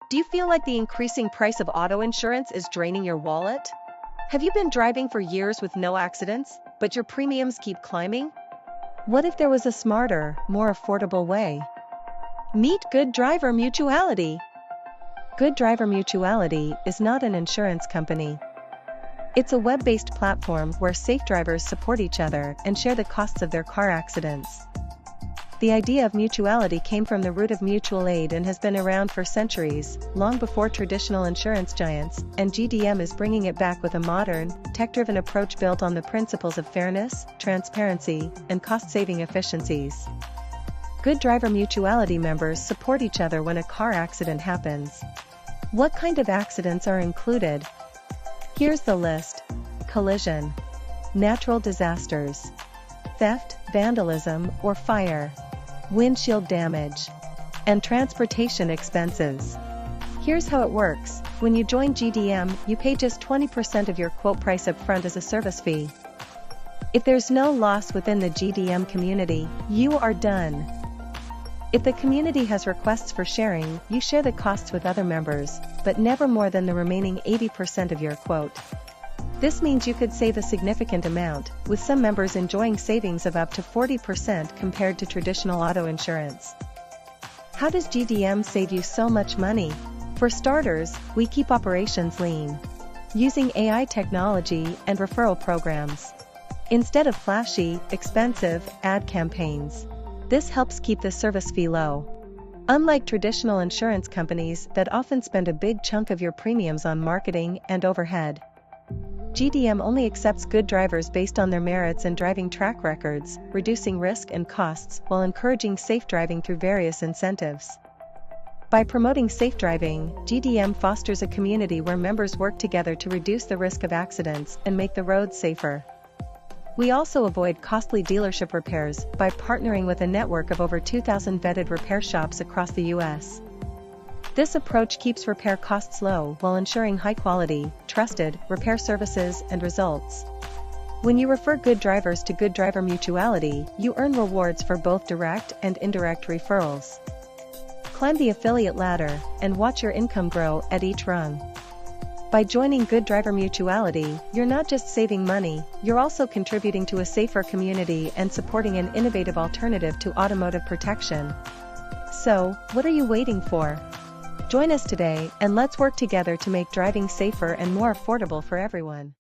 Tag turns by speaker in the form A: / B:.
A: Do you feel like the increasing price of auto insurance is draining your wallet? Have you been driving for years with no accidents, but your premiums keep climbing? What if there was a smarter, more affordable way? Meet Good Driver Mutuality. Good Driver Mutuality is not an insurance company. It's a web-based platform where safe drivers support each other and share the costs of their car accidents. The idea of mutuality came from the root of mutual aid and has been around for centuries, long before traditional insurance giants, and GDM is bringing it back with a modern, tech-driven approach built on the principles of fairness, transparency, and cost-saving efficiencies. Good Driver Mutuality members support each other when a car accident happens. What kind of accidents are included? Here's the list: collision, natural disasters, theft, vandalism, or fire, windshield damage, and transportation expenses. Here's how it works. When you join GDM, you pay just 20% of your quote price up front as a service fee. If there's no loss within the GDM community, you are done. If the community has requests for sharing, you share the costs with other members, but never more than the remaining 80% of your quote. This means you could save a significant amount, with some members enjoying savings of up to 40% compared to traditional auto insurance. How does GDM save you so much money? For starters, we keep operations lean, using AI technology and referral programs, instead of flashy, expensive ad campaigns. This helps keep the service fee low. Unlike traditional insurance companies that often spend a big chunk of your premiums on marketing and overhead, GDM only accepts good drivers based on their merits and driving track records, reducing risk and costs while encouraging safe driving through various incentives. By promoting safe driving, GDM fosters a community where members work together to reduce the risk of accidents and make the roads safer. We also avoid costly dealership repairs by partnering with a network of over 2,000 vetted repair shops across the U.S. This approach keeps repair costs low while ensuring high-quality, trusted repair services and results. When you refer good drivers to Good Driver Mutuality, you earn rewards for both direct and indirect referrals. Climb the affiliate ladder and watch your income grow at each rung. By joining Good Driver Mutuality, you're not just saving money, you're also contributing to a safer community and supporting an innovative alternative to automotive protection. So, what are you waiting for? Join us today and let's work together to make driving safer and more affordable for everyone.